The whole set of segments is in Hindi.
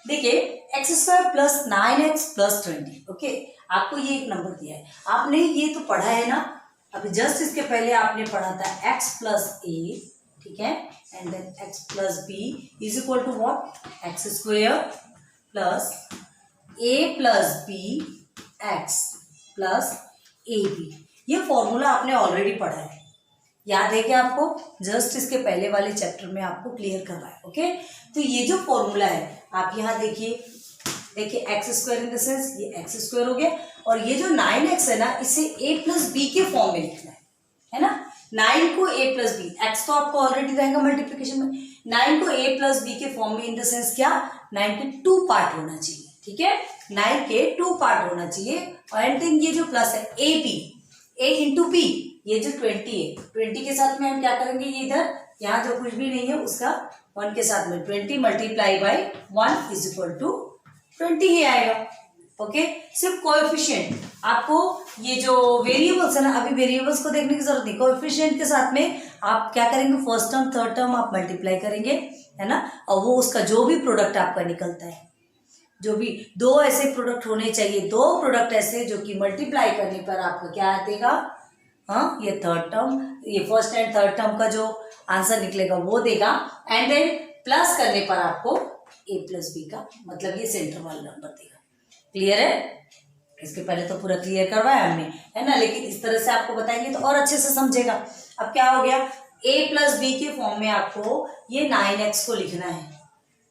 देखिए x square plus 9x plus 20, okay. आपको ये एक नंबर दिया है, आपने ये तो पढ़ा है ना, अभी जस्ट इसके पहले आपने पढ़ा था x प्लस ए, ठीक है, and then x plus B is equal to what, X square plus a plus B X plus A B. ये फॉर्मूला आपने ऑलरेडी पढ़ा है, याद है क्या आपको? जस्ट इसके पहले वाले चैप्टर में आपको क्लियर करवाया, ओके। तो ये जो फॉर्मूला है आप यहाँ देखिए, x square in the sense ये एक्स स्क्वायर हो गया, और ये जो 9x है ना, इसे a प्लस बी के फॉर्म में लिखना है ना। 9 को a प्लस बी, एक्स तो आपको ऑलरेडी रहेगा मल्टीप्लीकेशन में, 9 को a प्लस बी के फॉर्म में इन द सेंस क्या, 9 के 2 पार्ट होना चाहिए, ठीक है, 9 के 2 पार्ट होना चाहिए। और ये जो प्लस है A B, a into B, ये जो 20 है, 20 के साथ में हम क्या करेंगे, ये इधर यहाँ जो कुछ भी नहीं है उसका 1 के साथ में 20 multiply by 1 is equal to 20 ही आएगा, ओके। सिर्फ कोएफिशिएंट, आपको ये जो वेरिएबल्स है ना, अभी वेरिएबल्स को देखने की जरूरत नहीं, कोएफिशिएंट के साथ में आप क्या करेंगे, फर्स्ट टर्म थर्ड टर्म आप मल्टीप्लाई करेंगे, है ना, और वो उसका जो भी प्रोडक्ट आपका निकलता है, जो भी दो ऐसे प्रोडक्ट होने चाहिए, दो प्रोडक्ट ऐसे जो कि मल्टीप्लाई करने पर आपका क्या देगा, हाँ, ये थर्ड टर्म, ये फर्स्ट एंड थर्ड टर्म का जो आंसर निकलेगा वो देगा, एंड देन प्लस करने पर आपको a प्लस बी का मतलब ये सेंटर वाला नंबर देगा। क्लियर है? इसके पहले तो पूरा क्लियर करवाया हमने, है ना, लेकिन इस तरह से आपको बताएंगे तो और अच्छे से समझेगा। अब क्या हो गया, a प्लस बी के फॉर्म में आपको ये 9x को लिखना है,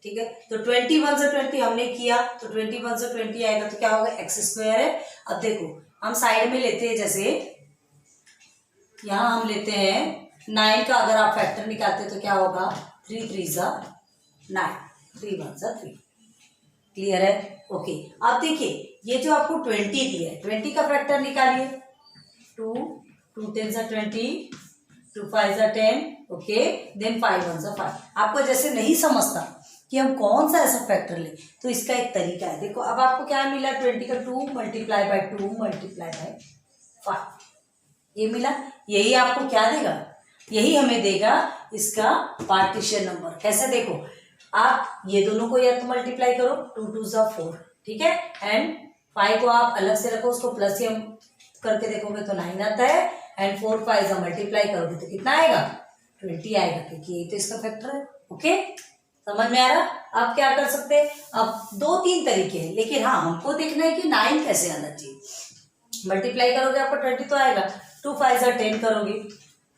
ठीक है। तो 21 से 20 हमने किया, तो 21 से 20 आएगा, तो क्या होगा, एक्स स्क्वायर है। अब देखो हम साइड में लेते हैं, जैसे यहाँ हम लेते हैं 9 का, अगर आप फैक्टर निकालते हैं तो क्या होगा, 3 3 सा 9, 3 1 सा 3। क्लियर है? ओके। अब देखिए ये जो आपको 20 दिया है, 20 का फैक्टर निकालिए, 2 2 10 सा 20, 2 5 सा 10, ओके, देन 5 1 सा 5। आपको जैसे नहीं समझता कि हम कौन सा ऐसा फैक्टर लें, तो इसका एक तरीका है। देखो अब आपको क्या मिला, 20 का 2 मल्टीप्लाई बाई 2 मल्टीप्लाई बाई 5, ये मिला। यही आपको क्या देगा, यही हमें देगा इसका पार्टीशन नंबर। कैसे, देखो आप ये दोनों को या तो मल्टीप्लाई करो, 2 2 सा 4, ठीक है, एंड 5 को आप अलग से रखो, उसको प्लस ही करके देखोगे तो 9 आता है, एंड 4 5 सा मल्टीप्लाई करोगे तो कितना आएगा, 20 आएगा, क्योंकि यही तो इसका फैक्टर है, ओके। समझ में आ रहा? आप क्या कर सकते हैं, अब 2-3 तरीके हैं, लेकिन हाँ हमको देखना है कि 9 कैसे आना चाहिए। मल्टीप्लाई करोगे आपको 20 तो आएगा, 2 5 सा 10 करोगे,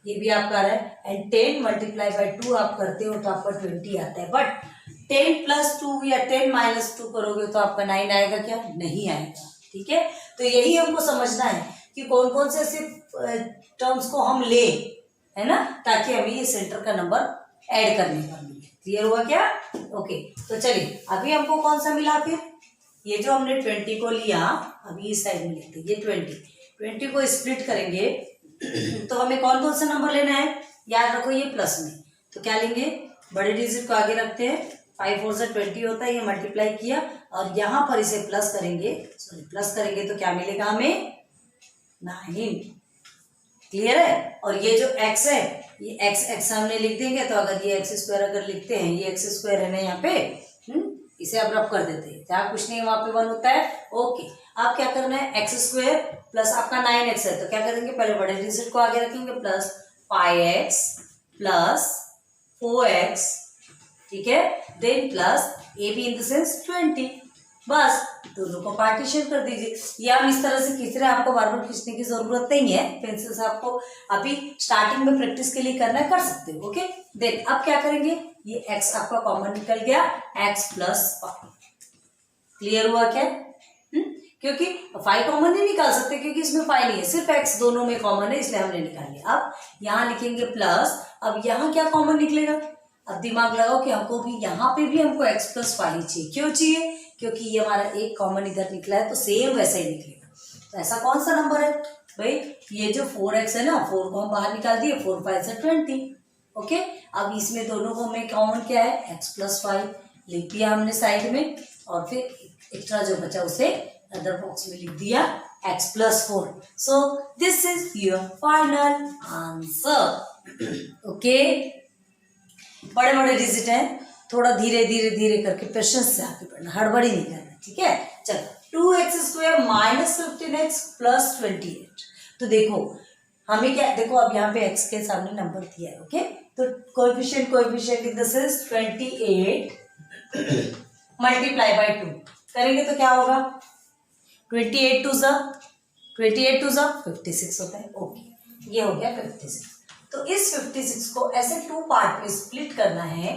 ये भी आपका आ रहा है, एंड 10 मल्टीप्लाई बाई 2 आप करते हो तो आपका 20 आता है। बट 10 प्लस 2 या 10 माइनस 2 करोगे तो आपका 9 आएगा क्या, नहीं आएगा, ठीक है। तो यही हमको समझना है कि कौन कौन से ऐसे टर्म्स को हम ले, है ना, ताकि हमें ये सेंटर का नंबर ऐड करने का मिले। क्लियर हुआ क्या? ओके। तो चलिए अभी हमको कौन सा मिला, फिर ये जो हमने 20 को लिया, अभी इस साइड में लिखते हैं, ये 20 को स्प्लिट करेंगे तो हमें कौन कौन सा नंबर लेना है, याद रखो ये प्लस में, तो क्या लेंगे, बड़े डिजिट को आगे रखते हैं, 5 4 से 20 होता है, ये मल्टीप्लाई किया और यहाँ पर इसे प्लस करेंगे, प्लस करेंगे तो क्या मिलेगा हमें, 9। क्लियर है? और ये जो x है, ये x हमने लिख देंगे, तो अगर ये x स्क्वायर अगर लिखते हैं, ये x स्क्वायर है ना यहाँ पे, इसे अब रब कर देते हैं, जहाँ कुछ नहीं वहां पे 1 होता है, ओके। आप क्या करना है, एक्स स्क्वायर प्लस आपका 9x है, तो क्या करेंगे, पहले बड़े डिजिट को आगे रखेंगे, प्लस 5x प्लस 4x, ठीक है, then plus A B in the sense 20, बस दोनों को पार्टीशन कर दीजिए। ये हम इस तरह से खींच रहे हैं, आपको बार बार खींचने की जरूरत नहीं है, पेंसिल से आपको अभी स्टार्टिंग में प्रैक्टिस के लिए करना है, कर सकते हो, ओके। देन अब क्या करेंगे, ये x आपका कॉमन निकल गया, x प्लस 5। क्लियर हुआ क्या? क्योंकि 5 कॉमन नहीं निकाल सकते, क्योंकि इसमें 5 नहीं है, सिर्फ x दोनों में कॉमन है, इसलिए हमने निकाल लिया। अब यहाँ लिखेंगे प्लस, अब यहाँ क्या कॉमन निकलेगा, अब दिमाग लगाओ कि हमको भी यहाँ पे भी हमको x प्लस 5 चाहिए। क्यों चाहिए? क्योंकि ये हमारा एक कॉमन इधर निकला है, तो सेम वैसा ही निकलेगा। तो ऐसा कौन सा नंबर है भाई, ये जो 4x है ना, 4 को हम बाहर निकाल दिए, 4 5 से 20, ओके। अब इसमें दोनों को में कॉमन क्या है, x प्लस 5 लिख दिया हमने साइड में, और फिर एक्स्ट्रा जो बचा उसे अदर बॉक्स में लिख दिया, x plus 4। So this is your final answer, okay. बड़े बड़े डिजिट हैं थोड़ा धीरे धीरे धीरे करके पेशेंस से आगे बढ़ना, हड़बड़ी नहीं करना, ठीक है। चलो 2x² माइनस 15x प्लस 28। तो देखो हमें क्या, देखो अब यहाँ पे x के सामने नंबर दिया है, ओके। तो coefficient in this is 28 multiply by 2 करेंगे तो क्या होगा, 28 टू ज़ा 56 होता है, ओके। ये हो गया 56। तो इस 56 को ऐसे 2 पार्ट में स्प्लिट करना है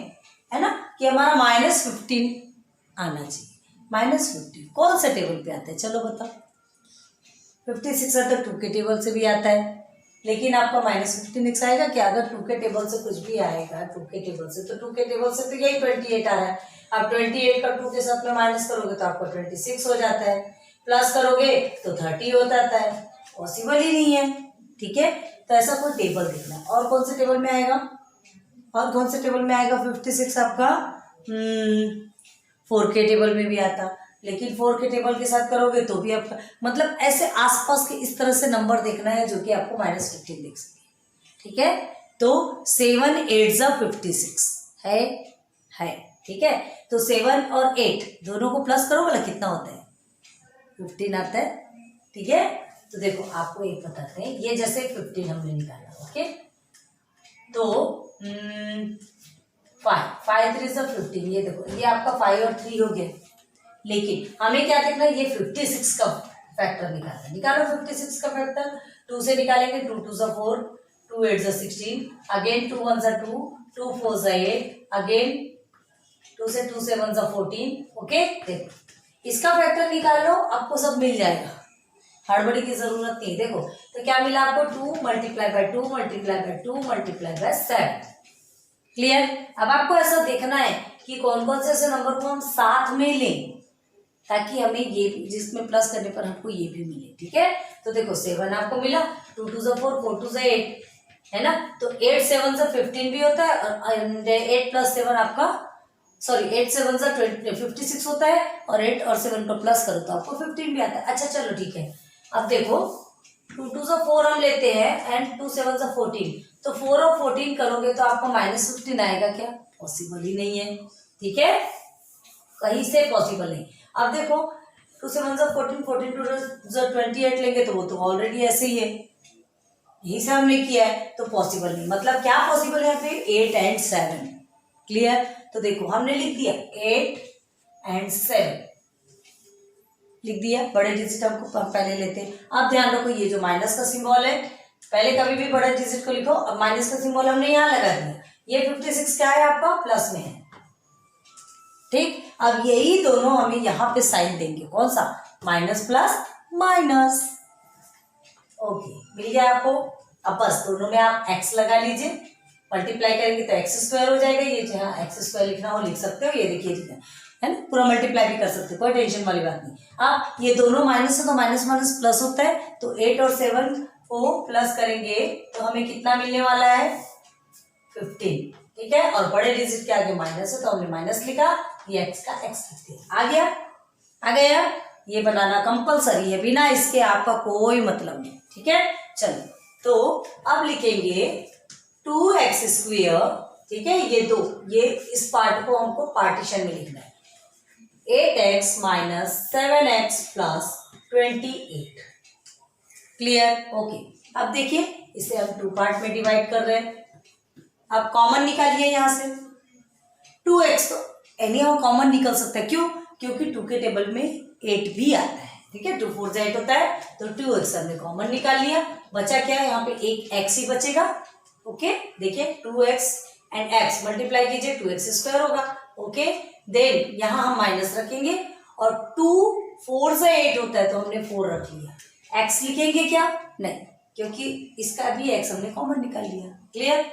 ना, कि हमारा -15 आना चाहिए। -15 कौन से टेबल पे आता है, चलो बताओ। 56 है तो 2 के टेबल से भी आता है, लेकिन आपका -15x आएगा क्या? अगर 2 के टेबल से कुछ भी आएगा 2 के टेबल से, तो 2 के टेबल से तो यही 28 आ रहा है। आप 28 का 2 के साथ में माइनस करोगे तो आपका 26 हो जाता है, प्लस करोगे तो 30 हो जाता है। पॉसिबल ही नहीं है, ठीक है। तो ऐसा कोई टेबल देखना है। और कौन से टेबल में आएगा, और कौन से टेबल में आएगा 56 आपका? 4 के टेबल में भी आता, लेकिन 4 के टेबल के साथ करोगे तो भी आपका, मतलब ऐसे आसपास के इस तरह से नंबर देखना है जो कि आपको -15 देख सके, ठीक है। तो 7 8 ज़ा 56 है, ठीक है। तो 7 और 8 दोनों को प्लस करो बोला कितना होता है, 15 आता है, ठीक है। तो देखो आपको एक बताते हैं, ये जैसे 15 हमने निकाला, ओके। तो 5 3 ज़ा 15, ये देखो ये आपका 5 और 3 हो गया, लेकिन हमें क्या देखना है, ये 56 का फैक्टर निकालना है। निकालो 56 का फैक्टर, 2 से निकालेंगे, 2 2 ज़ा 4, 2 8 ज़ा 16, अगेन 2 1 ज़ा 2, 2 4 ज़ा 8, अगेन 2 से 2 7 ज़ा 14, ओके। देखो इसका फैक्टर निकाल लो, आपको सब मिल जाएगा, हड़बड़ी की जरूरत नहीं। देखो तो क्या मिला आपको, 2 multiply by 2 multiply by 2 multiply by 7। Clear. अब आपको ऐसा देखना है कि कौन कौन से ऐसे नंबर को हम साथ में लें, ताकि हमें ये जिसमें प्लस करने पर हमको ये भी मिले, ठीक है। तो देखो 7 आपको मिला, 2 2 ज़ा 4, 4 2 ज़ा 8, है ना। तो 8 7 ज़ा 15 भी होता है, और 8 प्लस 7 आपका, सॉरी 8 7 ज़ा 56 होता है, और 8 और 7 को प्लस करो तो आपको 15 भी आता है। अच्छा चलो ठीक है। अब देखो 2 2 ज़ा 4 हम लेते हैं, एंड 2 7 ज़ा 14, तो 4 और 14 करोगे तो आपको -15 आएगा क्या? पॉसिबल ही नहीं है, ठीक है, कहीं से पॉसिबल नहीं। अब देखो 2 7 ज़ा 14, 14 2 ज़ा 28 लेंगे तो वो तो ऑलरेडी ऐसे ही है, यही से हमने किया है, तो पॉसिबल नहीं। मतलब क्या पॉसिबल है फिर? 8 एंड 7। क्लियर। तो देखो हमने लिख दिया 8 एंड 7 लिख दिया, बड़े डिजिट हमको पहले लेते हैं। अब ध्यान रखो ये जो माइनस का सिंबल है, पहले कभी भी बड़े डिजिट को लिखो, अब माइनस का सिंबल हमने यहाँ लगा दिया। ये 56 क्या है आपका? प्लस में है, ठीक। अब यही दोनों हमें यहाँ पे साइन देंगे, कौन सा? माइनस प्लस माइनस, ओके, मिल गया आपको। अब बस दोनों में आप x लगा लीजिए, मल्टीप्लाई करेंगे तो x² हो जाएगा। ये जहाँ x² लिखना हो लिख सकते हो, ये देखिए है ना, पूरा मल्टीप्लाई भी कर सकते हो, कोई टेंशन वाली बात नहीं। अब ये दोनों माइनस है तो माइनस माइनस प्लस होता है, तो 8 और 7 को प्लस करेंगे तो हमें कितना मिलने वाला है? 15, ठीक है। और बड़े डिजिट के आगे माइनस है तो हमने माइनस लिखा, ये x का x लिख दिया। आ गया। ये बनाना कंपलसरी है, बिना इसके आपका कोई मतलब नहीं, ठीक है। चलो तो अब लिखेंगे 2x², ठीक है। ये इस पार्ट को हमको पार्टीशन में लिखना है, 8x minus 7x plus 28। Clear, okay. अब देखिए इसे हम 2 पार्ट में डिवाइड कर रहे हैं। अब कॉमन निकालिए यहाँ से, 2x तो एनी हाउ कॉमन निकल सकता है, क्यों? क्योंकि 2 के टेबल में 8 भी आता है, ठीक है। 2 4 ज़ा 8 होता है, तो 2x हमने कॉमन निकाल लिया। बचा क्या है यहाँ पे? एक x ही बचेगा, ओके। देखिए 2x एंड x मल्टीप्लाई कीजिए, 2x² होगा, ओके। देन यहाँ हम माइनस रखेंगे, और 2 4 ज़ा 8 होता है तो हमने 4 रख लिया। x लिखेंगे क्या? नहीं, क्योंकि इसका भी x हमने कॉमन निकाल लिया। क्लियर,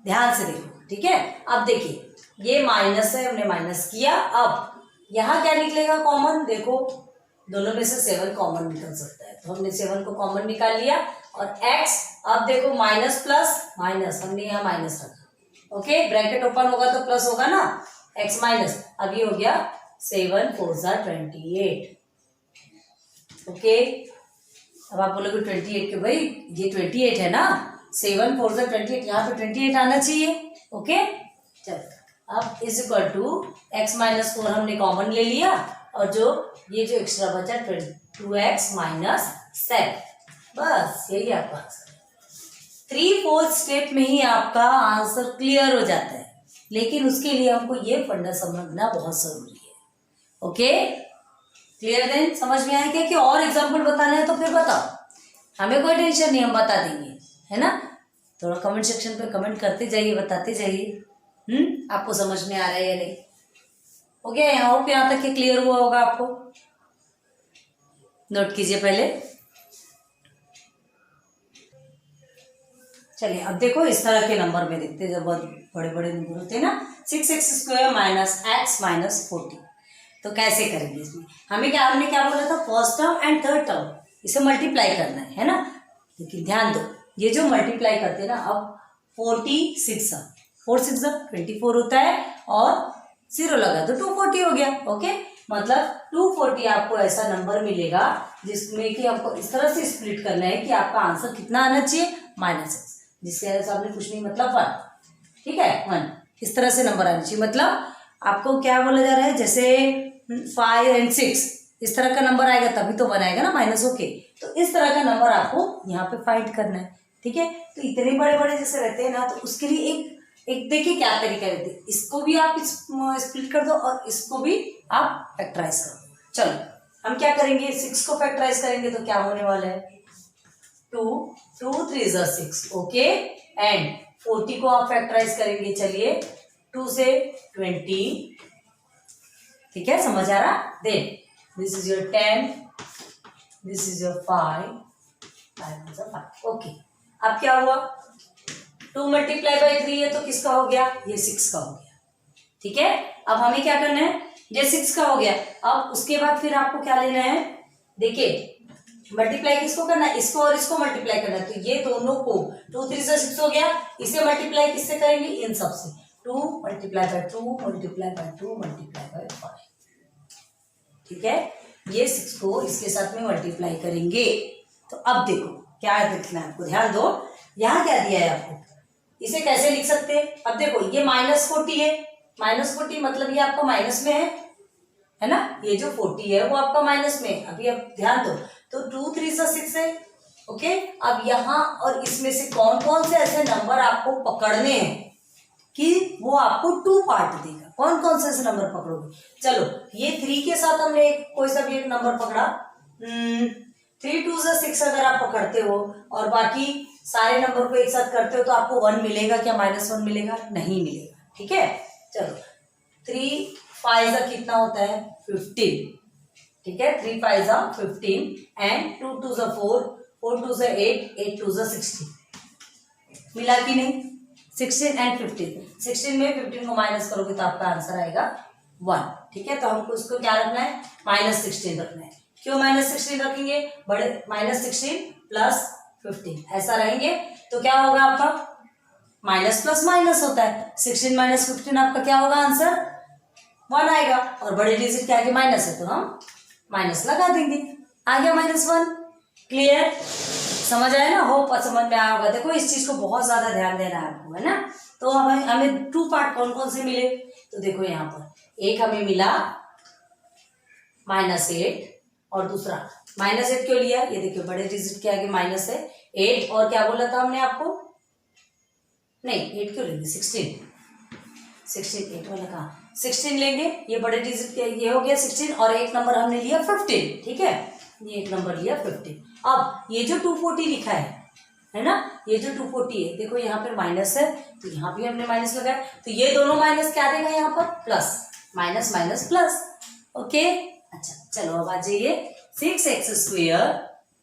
ध्यान से देखो, ठीक है। अब देखिए ये माइनस है, हमने माइनस किया। अब यहाँ क्या निकलेगा कॉमन? देखो दोनों में से 7 कॉमन निकल सकता है, तो हमने 7 को कॉमन निकाल लिया। और x, अब देखो माइनस प्लस माइनस, हमने यहाँ माइनस रखा, ओके। ब्रैकेट ओपन होगा तो प्लस होगा ना, x माइनस। अब ये हो गया 7 4 ज़ा 28, ओके। अब आप बोलोगे 28 के भाई ये 28 है ना, 7 4 से 28, यहाँ पे 28 आना चाहिए। ओके, चलो अब is equal to x minus 4 हमने कॉमन ले लिया, और जो ये जो एक्स्ट्रा बचा 2x माइनस 7, बस यही आपका आंसर है। 3/4 स्टेप में ही आपका आंसर क्लियर हो जाता है, लेकिन उसके लिए हमको ये फंडा समझना बहुत जरूरी है। Okay, clear then? समझ में आया क्या? कि और एग्जाम्पल बताना है तो फिर बताओ, हमें कोई टेंशन नहीं, हम बता देंगे, है ना। थोड़ा कमेंट सेक्शन पे कमेंट करते जाइए, बताते जाइए। आपको समझ में आ रहा है या नहीं? हो गया? यहाँ तक के क्लियर हुआ होगा आपको? नोट कीजिए पहले। चलिए अब देखो, इस तरह के नंबर में देखते हैं, जब बहुत बड़े बड़े नंबर होते हैं ना, 6x² माइनस x माइनस 40, तो कैसे करेंगे इसमें? हमने क्या बोला था? First term and third term इसे मल्टीप्लाई करना है ना। लेकिन ध्यान दो, ये जो मल्टीप्लाई करते हैं ना, अब 46 4 6 24 होता है, और 0 लगा तो 240 हो गया। ओके, मतलब 240 आपको ऐसा नंबर मिलेगा जिसमें कि आपको इस तरह से स्प्लिट करना है कि आपका आंसर कितना आना चाहिए? -x, जिसके आपने कुछ नहीं, मतलब 1। ठीक है, 1 इस तरह से नंबर आना चाहिए। मतलब आपको क्या बोला जा रहा है? जैसे 5 और 6 इस तरह का नंबर आएगा तभी तो 1 आएगा ना, माइनस होके। तो इस तरह का नंबर आपको यहाँ पे फाइंड करना है। ठीक है, तो इतने बड़े बड़े जैसे रहते हैं ना, तो उसके लिए एक देखिए क्या तरीका रहते हैं। इसको भी आप स्प्लिट कर दो और इसको भी आप फैक्टराइज कर दो। चलो हम क्या करेंगे? 6 को फैक्टराइज करेंगे तो क्या होने वाला है? 2 2 3 6। ओके, एंड 40 को आप फैक्टराइज करेंगे। चलिए 2 से 20। ठीक है, समझ आ रहा? Then this is your 10, this is your 5 5। ओके, अब क्या हुआ? 2 मल्टीप्लाई बाई 3 है तो किसका हो गया? ये 6 का हो गया। ठीक है, अब हमें क्या करना है? ये 6 का हो गया। अब उसके बाद फिर आपको क्या लेना है? देखिए, मल्टीप्लाई किसको करना है? इसको और इसको मल्टीप्लाई करना है। तो ये दोनों को 2 3 से 6 हो गया, इसे मल्टीप्लाई किससे करेंगे? इन सब से। 2 multiply by 2 multiply by 2 multiply by 5। ठीक है, ये 6 को इसके साथ में मल्टीप्लाई करेंगे। तो अब देखो क्या देखना है आपको, ध्यान दो। यहाँ क्या दिया है आपको? इसे कैसे लिख सकते हैं? अब देखो, ये -40 है, -40 मतलब ये आपका माइनस में है ना। ये जो 40 है वो आपका माइनस में। अभी अब ध्यान दो, तो 2 3 6 है। ओके, अब यहाँ और इसमें से कौन कौन से ऐसे नंबर आपको पकड़ने हैं कि वो आपको 2 पार्ट देगा? कौन कौन से ऐसे नंबर पकड़ोगे? चलो, ये 3 के साथ हमने कोई सा भी एक नंबर पकड़ा। 3 2 6 अगर आप पकड़ते हो और बाकी सारे नंबर को एक साथ करते हो तो आपको 1 मिलेगा क्या? -1 मिलेगा? नहीं मिलेगा। ठीक है, चलो 3 5 कितना होता है? 15। ठीक है, 3 5 15 एंड 2 2 4 4 2 8 8 2 16। मिला कि नहीं? 16 एंड 15। 16 में 15 को माइनस करोगे तो आपका आंसर आएगा 1। ठीक है, तो हमको उसको क्या रखना है? -16 रखना है। क्यों -16 रखेंगे? बड़े -16 प्लस 15 ऐसा रहेंगे तो क्या होगा आपका? माइनस प्लस माइनस होता है। 16 माइनस 15 आपका क्या होगा? आंसर 1 आएगा। और बड़े डिजिट के आगे माइनस है तो हम माइनस लगा देंगे, आ गया -1। क्लियर? समझ आया ना? होप समझ में आया होगा। देखो, इस चीज को बहुत ज्यादा ध्यान देना है आपको, है ना। तो हमें 2 पार्ट कौन कौन से मिले? तो देखो यहाँ पर एक हमें मिला -8 और दूसरा -8 क्यों लिया? ये देखिए, बड़े डिजिट के आगे माइनस है। 8 और क्या बोला था हमने आपको? नहीं, 8 क्यों लेंगे? 16 8 वाला कहाँ? 16 लेंगे। ये बड़े डिजिट के ये हो गया 16 और एक नंबर हमने लिया 15। ठीक है, ये एक नंबर लिया 15। अब ये जो 240 लिखा है ना, ये जो 240 है, देखो यहाँ पर माइनस है तो यहाँ भी हमने माइनस लगाया, तो ये दोनों माइनस क्या देगा यहाँ पर? Plus. Minus minus plus. Okay, अच्छा चलो अब आ जाइए। 6x²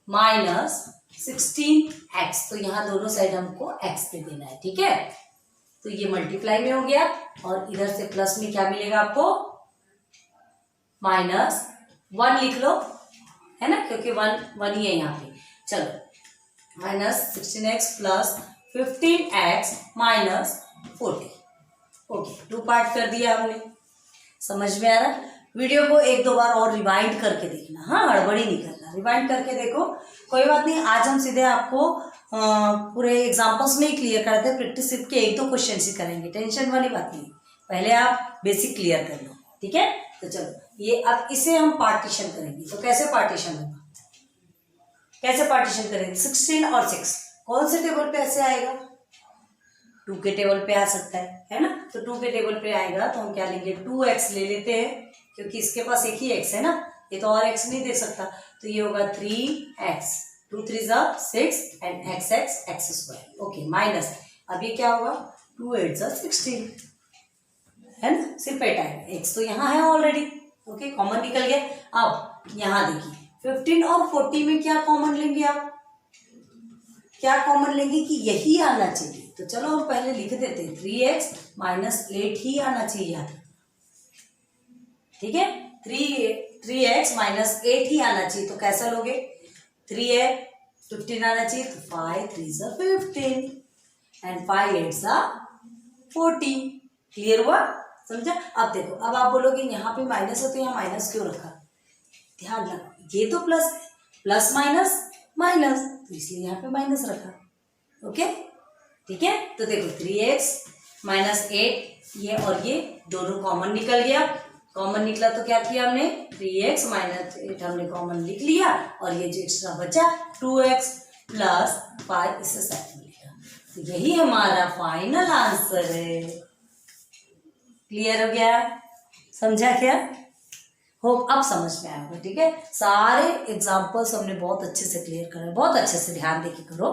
माइनस 16x, तो यहाँ दोनों साइड हमको x पे देना है। ठीक है, तो ये मल्टीप्लाई में हो गया और इधर से प्लस में क्या मिलेगा आपको? -1 लिख लो, है ना, क्योंकि 1 ही है यहाँ पे। चलो, -16x plus 15x minus 40। Okay, 2 part कर दिया हमने। समझ में आ रहा? वीडियो को एक दो बार और रिवाइंड करके देखना, हाँ हड़बड़ी नहीं करना, रिवाइंड करके देखो, कोई बात नहीं। आज हम सीधे आपको पूरे एग्जाम्पल्स में ही क्लियर करते हैं, प्रैक्टिस सिर्फ के एक दो क्वेश्चन ही करेंगे, टेंशन वाली बात नहीं, पहले आप बेसिक क्लियर कर लो, ठीक है। तो चलो ये अब इसे हम पार्टीशन करेंगे, तो कैसे पार्टीशन होगा, कैसे पार्टीशन करेंगे, 16 और 6 कौन से टेबल पे ऐसे आएगा, 2 के टेबल पे आ सकता है ना। तो 2 के टेबल पे आएगा तो हम क्या लेंगे, 2x ले लेते हैं, क्योंकि इसके पास एक ही x है ना, ये तो और x नहीं दे सकता, तो ये होगा 3x, 2 3 जा 6 and x square, okay minus, अब ये क्या होगा 2 8 जा 16, है ना, सिर्फ 8 आएगा, x तो यहाँ है ऑलरेडी, ओके कॉमन निकल गया। अब यहाँ देखिए 15 और 40 में क्या कॉमन लेंगे आप, क्या कॉमन लेंगे कि यही आना चाहिए, तो चलो हम पहले लिख देते हैं 3x माइनस 8 ही आना चाहिए यहाँ, ठीक है, 3x माइनस 8 ही आना चाहिए, तो कैसा लोगे, 3 है 15 आना चाहिए, तो 5 3 जा 15 एंड 5 8 जा 40, क्लियर हुआ, समझा। अब देखो, अब आप बोलोगे यहाँ पे माइनस है तो यहाँ माइनस क्यों रखा, ध्यान रखो ये तो प्लस है, प्लस माइनस माइनस, तो इसलिए यहाँ पे माइनस रखा, ओके ठीक है। तो देखो 3x माइनस 8, ये और ये दोनों कॉमन निकल गया, कॉमन निकला तो क्या किया हमने, 3x माइनस 8 हमने कॉमन लिख लिया, और ये जो एक्स्ट्रा बचा 2x प्लस 5 इससे साथ में लिखा, तो यही हमारा फाइनल आंसर है। क्लियर हो गया, समझा क्या, होप अब समझ में आएगा, ठीक है। सारे एग्जाम्पल्स हमने बहुत अच्छे से क्लियर करा, बहुत अच्छे से ध्यान देके करो।